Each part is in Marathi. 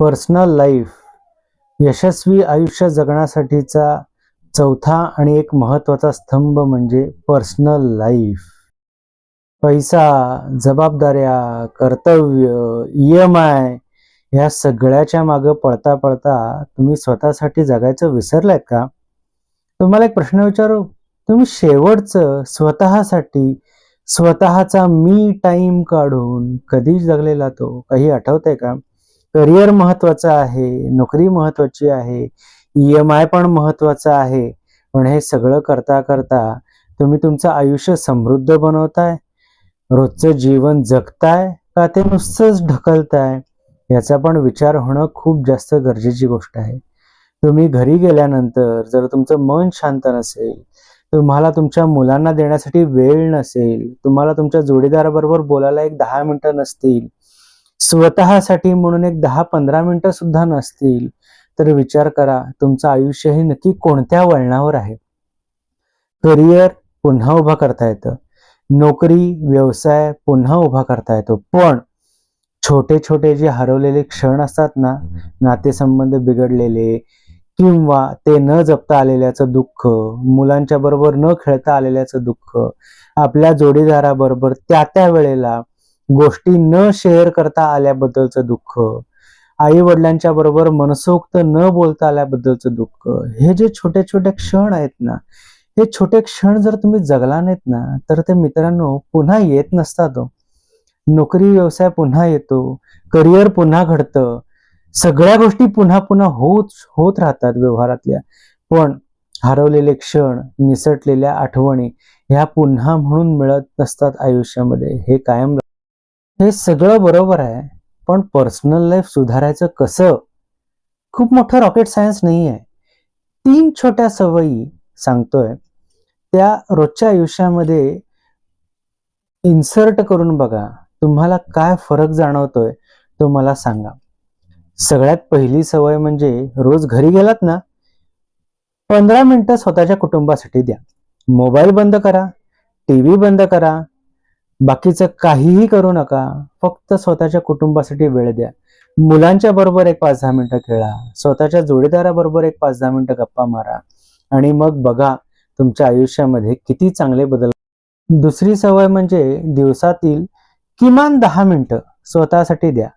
पर्सनल लाईफ यशस्वी आयुष्य जगण्यासाठीचा चौथा आणि एक महत्त्वाचा स्तंभ म्हणजे पर्सनल लाईफ. पैसा, जबाबदाऱ्या, कर्तव्य, EMI ह्या सगळ्याच्या मागे पळता पळता तुम्ही स्वतःसाठी जगायचं विसरलात का? तुम्हाला एक प्रश्न विचारू, तुम्ही शेवटचं स्वतःसाठी स्वतःचा मी टाइम काढून कधी जगलेला तो काही आठवतंय का? करिअर महत्वाचं आहे, नोकरी महत्वाची आहे, EMI पण महत्वाचं आहे, पण हे सगळं करता करता तुम्ही तुमचं आयुष्य समृद्ध बनवताय, रोजचं जीवन जगताय का ते नुसतंच ढकलताय? याचा पण विचार होणं खूप जास्त गरजेची गोष्ट आहे. तुम्ही घरी गेल्यानंतर जर तुमचं मन शांत नसेल, तुम्हाला तुमच्या मुलांना देण्यासाठी वेळ नसेल, तुम्हाला तुमच्या जोडीदाराबरोबर बोलायला एक 10 मिनिटं नसतील, स्वतःसाठी म्हणून एक 10-15 मिनिटं सुद्धा नसतील, तर विचार करा तुमचं आयुष्य हे नक्की कोणत्या वळणावर आहे. करिअर पुन्हा उभा करता येतं, नोकरी, व्यवसाय पुन्हा उभा करता येतो, पण छोटे छोटे जे हरवलेले क्षण असतात ना, नातेसंबंध बिघडलेले किंवा ते न जपता आलेल्याचं दुःख, मुलांच्या बरोबर न खेळता आलेल्याचं दुःख, आपल्या जोडीदाराबरोबर त्या त्या वेळेला गोष्टी न शेअर करता आल्याबद्दलचं दुःख, आई वडिलांच्या बरोबर मनसोक्त न बोलता आल्याबद्दलचं दुःख, हे जे छोटे छोटे क्षण आहेत ना, हे छोटे क्षण जर तुम्ही जगला नाहीत ना, तर ते मित्रांनो पुन्हा येत नसतात. नोकरी व्यवसाय पुन्हा येतो, करिअर पुन्हा घडतं, सगळ्या गोष्टी पुन्हा पुन्हा होत राहतात व्यवहारातल्या, पण हरवलेले क्षण, निसटलेल्या आठवणी ह्या पुन्हा म्हणून मिळत नसतात आयुष्यामध्ये, हे कायम. हे सगळं बरोबर आहे, पण पर्सनल लाईफ सुधारायचं कसं? खूप मोठं रॉकेट सायन्स नाही आहे. 3 छोट्या सवयी सांगतोय, त्या रोजच्या आयुष्यामध्ये इन्सर्ट करून बघा. तुम्हाला काय फरक जाणवतोय तो मला सांगा. सगळ्यात पहिली सवय म्हणजे रोज घरी गेलात ना, 15 मिनिटं स्वतःच्या कुटुंबासाठी द्या. मोबाईल बंद करा, TV बंद करा, बाकीचं काहीही करू नका, फक्त स्वतःच्या कुटुंबासाठी वेळ द्या. मुलांच्या बरोबर एक 5-10 मिनिटं खेळा, स्वतःच्या जोडीदाराबरोबर एक 5-10 मिनिटं गप्पा मारा आणि मग बघा तुमच्या आयुष्यामध्ये किती चांगले बदल. दुसरी सवय म्हणजे दिवसातील किमान 10 मिनिटं स्वतःसाठी द्या.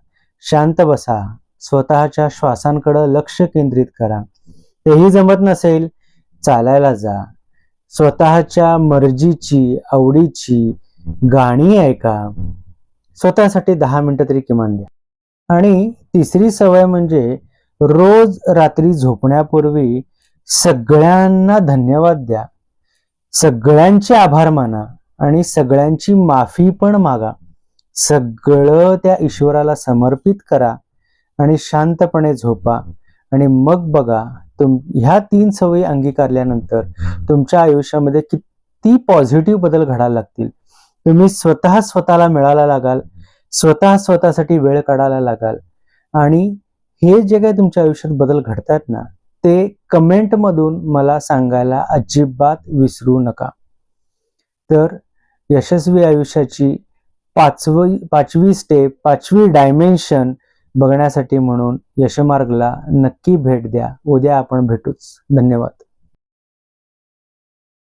शांत बसा, स्वतःच्या श्वासांकडे लक्ष केंद्रित करा. तेही जमत नसेल, चालायला जा, स्वतःच्या मर्जीची, आवडीची गाणी ऐका, स्वतःसाठी 10 मिनिटं तरी किमान द्या. आणि तिसरी सवय म्हणजे रोज रात्री झोपण्यापूर्वी सगळ्यांना धन्यवाद द्या, सगळ्यांचे आभार माना आणि सगळ्यांची माफी पण मागा. सगळं त्या ईश्वराला समर्पित करा आणि शांतपणे झोपा. आणि मग बघा ह्या 3 सवयी अंगीकारल्यानंतर तुमच्या आयुष्यामध्ये किती पॉझिटिव्ह बदल घडायला लागतील. तुम्ही स्वतःला मिळायला लागाल, स्वतःसाठी वेळ काढायला लागाल आणि हे जे काही तुमच्या आयुष्यात बदल घडतात ना, ते कमेंटमधून मला सांगायला अजिबात विसरू नका. तर यशस्वी आयुष्याची पाचवी स्टेप, 5वी डायमेन्शन बघण्यासाठी म्हणून यशमार्गला नक्की भेट द्या. उद्या आपण भेटूच. धन्यवाद.